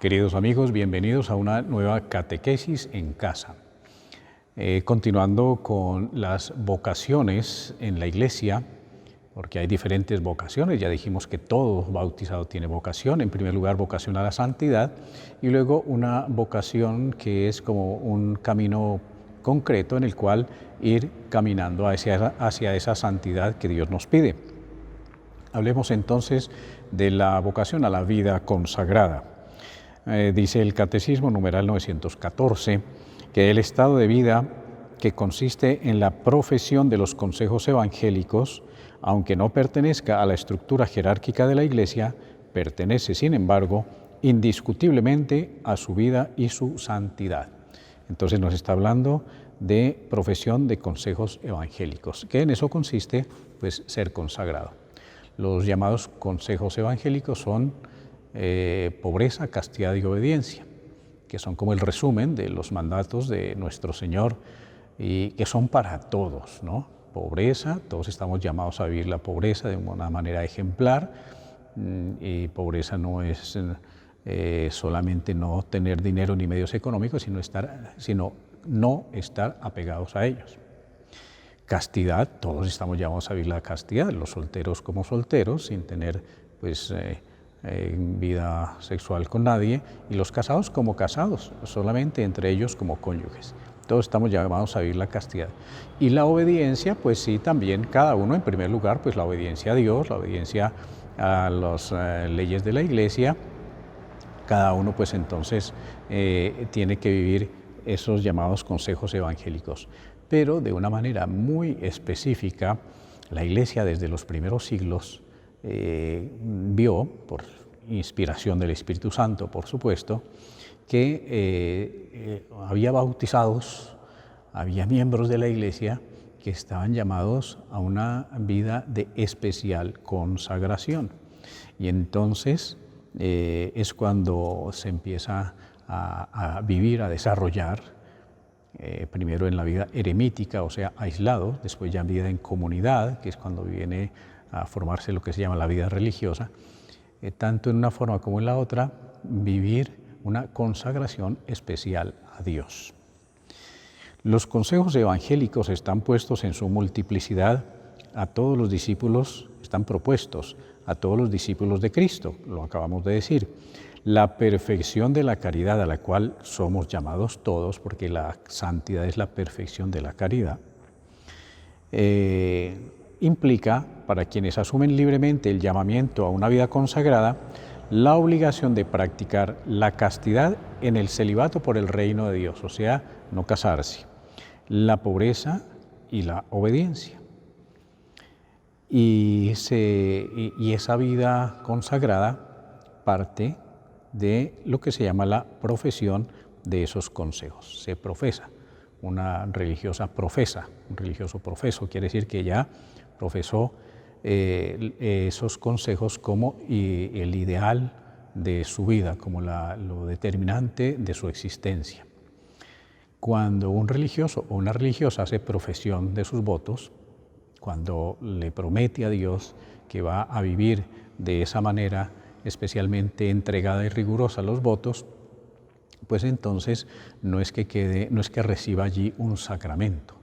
Queridos amigos, bienvenidos a una nueva catequesis en casa. Continuando con las vocaciones en la Iglesia, porque hay diferentes vocaciones, ya dijimos que todo bautizado tiene vocación, en primer lugar vocación a la santidad y luego una vocación que es como un camino concreto en el cual ir caminando hacia esa santidad que Dios nos pide. Hablemos entonces de la vocación a la vida consagrada. Dice el Catecismo numeral 914 que el estado de vida que consiste en la profesión de los consejos evangélicos, aunque no pertenezca a la estructura jerárquica de la Iglesia, pertenece, sin embargo, indiscutiblemente a su vida y su santidad. Entonces nos está hablando de profesión de consejos evangélicos, que en eso consiste, pues, ser consagrado. Los llamados consejos evangélicos son pobreza, castidad y obediencia, que son como el resumen de los mandatos de nuestro Señor y que son para todos, ¿no? Pobreza, todos estamos llamados a vivir la pobreza de una manera ejemplar, y pobreza no es solamente no tener dinero ni medios económicos, sino no estar apegados a ellos. Castidad, todos estamos llamados a vivir la castidad, los solteros como solteros, sin tener pues vida sexual con nadie, y los casados como casados, solamente entre ellos como cónyuges. Todos estamos llamados a vivir la castidad. Y la obediencia, pues sí, también cada uno, en primer lugar, pues la obediencia a Dios, la obediencia a las leyes de la Iglesia. Cada uno, pues entonces, tiene que vivir esos llamados consejos evangélicos. Pero de una manera muy específica, la Iglesia desde los primeros siglos vio, por inspiración del Espíritu Santo, por supuesto, que había bautizados, había miembros de la Iglesia que estaban llamados a una vida de especial consagración. Y entonces es cuando se empieza a vivir, a desarrollar, primero en la vida eremítica, o sea, aislado, después ya en vida en comunidad, que es cuando viene a formarse lo que se llama la vida religiosa, tanto en una forma como en la otra, vivir una consagración especial a Dios. Los consejos evangélicos están puestos en su multiplicidad a todos los discípulos, están propuestos a todos los discípulos de Cristo, lo acabamos de decir. La perfección de la caridad a la cual somos llamados todos, porque la santidad es la perfección de la caridad, implica, para quienes asumen libremente el llamamiento a una vida consagrada, la obligación de practicar la castidad en el celibato por el reino de Dios, o sea, no casarse, la pobreza y la obediencia. Y esa vida consagrada parte de lo que se llama la profesión de esos consejos. Se profesa, una religiosa profesa, un religioso profeso, quiere decir que ya profesó esos consejos como el ideal de su vida, como lo determinante de su existencia. Cuando un religioso o una religiosa hace profesión de sus votos, cuando le promete a Dios que va a vivir de esa manera especialmente entregada y rigurosa los votos, pues entonces no es que reciba allí un sacramento.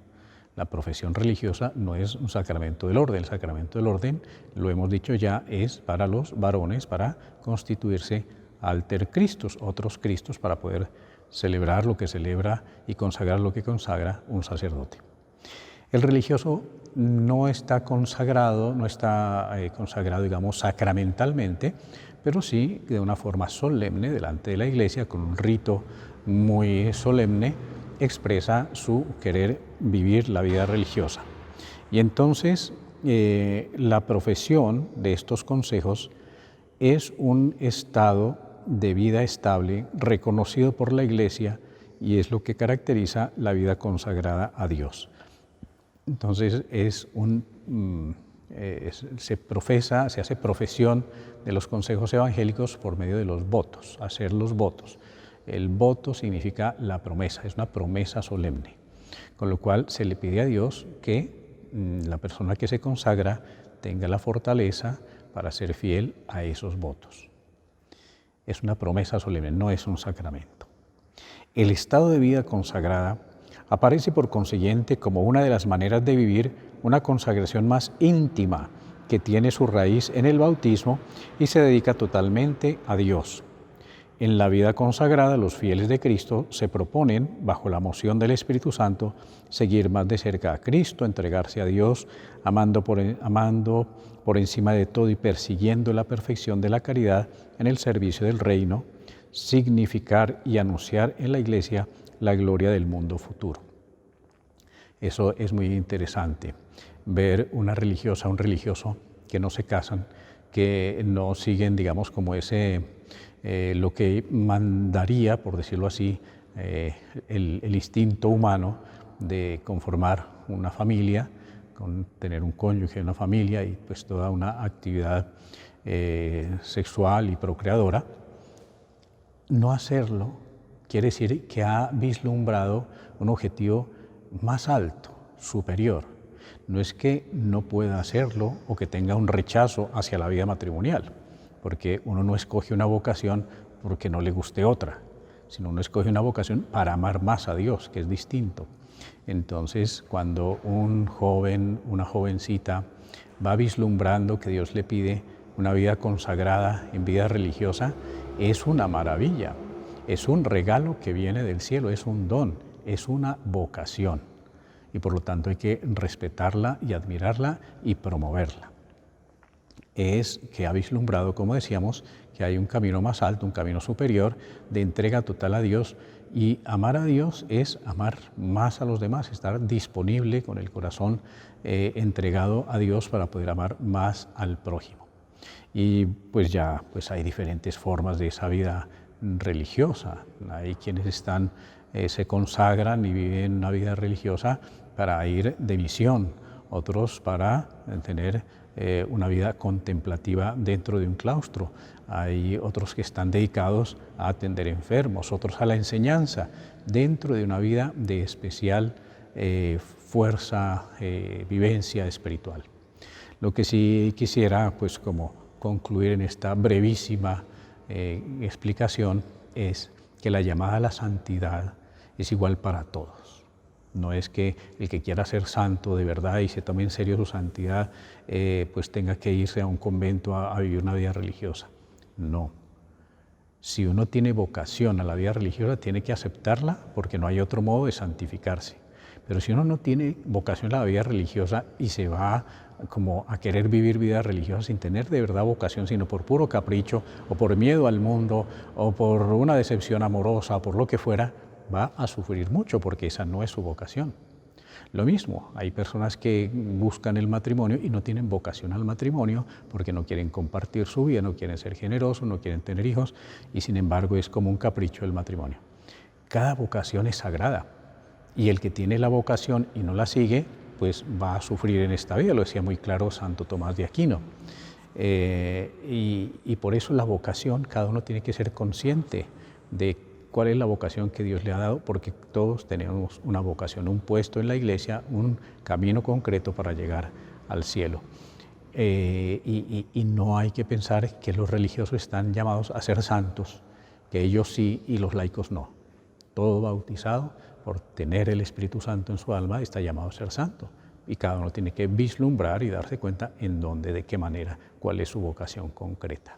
La profesión religiosa no es un sacramento del orden. El sacramento del orden, lo hemos dicho ya, es para los varones, para constituirse alter Christus, otros Cristos, para poder celebrar lo que celebra y consagrar lo que consagra un sacerdote. El religioso no está consagrado, digamos, sacramentalmente, pero sí de una forma solemne delante de la Iglesia, con un rito muy solemne, expresa su querer vivir la vida religiosa. Y entonces la profesión de estos consejos es un estado de vida estable reconocido por la Iglesia y es lo que caracteriza la vida consagrada a Dios. Entonces se hace profesión de los consejos evangélicos por medio de los votos, hacer los votos. El voto significa la promesa, es una promesa solemne, con lo cual se le pide a Dios que la persona que se consagra tenga la fortaleza para ser fiel a esos votos. es una promesa solemne, no es un sacramento. El estado de vida consagrada aparece por consiguiente como una de las maneras de vivir una consagración más íntima que tiene su raíz en el bautismo y se dedica totalmente a Dios. En la vida consagrada, los fieles de Cristo se proponen, bajo la moción del Espíritu Santo, seguir más de cerca a Cristo, entregarse a Dios, amando por encima de todo y persiguiendo la perfección de la caridad en el servicio del reino, significar y anunciar en la Iglesia la gloria del mundo futuro. Eso es muy interesante, ver una religiosa, un religioso que no se casan, que no siguen, digamos, como lo que mandaría, por decirlo así, el instinto humano de conformar una familia, con tener un cónyuge, una familia y pues toda una actividad sexual y procreadora. No hacerlo quiere decir que ha vislumbrado un objetivo más alto, superior. No es que no pueda hacerlo o que tenga un rechazo hacia la vida matrimonial, porque uno no escoge una vocación porque no le guste otra, sino uno escoge una vocación para amar más a Dios, que es distinto. Entonces, cuando un joven, una jovencita va vislumbrando que Dios le pide una vida consagrada en vida religiosa, es una maravilla, es un regalo que viene del cielo, es un don, es una vocación. Y por lo tanto hay que respetarla y admirarla y promoverla. Es que ha vislumbrado, como decíamos, que hay un camino más alto, un camino superior de entrega total a Dios, y amar a Dios es amar más a los demás, estar disponible con el corazón entregado a Dios para poder amar más al prójimo. Y pues ya hay diferentes formas de esa vida religiosa. Hay quienes se consagran y viven una vida religiosa para ir de misión, otros para tener una vida contemplativa dentro de un claustro. Hay otros que están dedicados a atender enfermos, otros a la enseñanza, dentro de una vida de especial fuerza, vivencia espiritual. Lo que sí quisiera, pues como concluir en esta brevísima explicación, es que la llamada a la santidad es igual para todos. No es que el que quiera ser santo de verdad y se tome en serio su santidad, pues tenga que irse a un convento a vivir una vida religiosa. No. Si uno tiene vocación a la vida religiosa, tiene que aceptarla porque no hay otro modo de santificarse. Pero si uno no tiene vocación a la vida religiosa y se va como a querer vivir vida religiosa sin tener de verdad vocación, sino por puro capricho o por miedo al mundo o por una decepción amorosa o por lo que fuera, va a sufrir mucho porque esa no es su vocación. Lo mismo, hay personas que buscan el matrimonio y no tienen vocación al matrimonio porque no quieren compartir su vida, no quieren ser generosos, no quieren tener hijos y sin embargo es como un capricho el matrimonio. Cada vocación es sagrada y el que tiene la vocación y no la sigue, pues va a sufrir en esta vida, lo decía muy claro Santo Tomás de Aquino. Y por eso la vocación, cada uno tiene que ser consciente de cuál es la vocación que Dios le ha dado, porque todos tenemos una vocación, un puesto en la iglesia, un camino concreto para llegar al cielo. Y no hay que pensar que los religiosos están llamados a ser santos, que ellos sí y los laicos no. Todo bautizado, por tener el Espíritu Santo en su alma, está llamado a ser santo. Y cada uno tiene que vislumbrar y darse cuenta en dónde, de qué manera, cuál es su vocación concreta.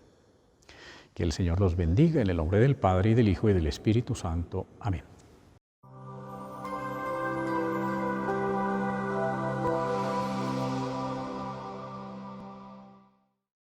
Que el Señor los bendiga en el nombre del Padre, y del Hijo, y del Espíritu Santo. Amén.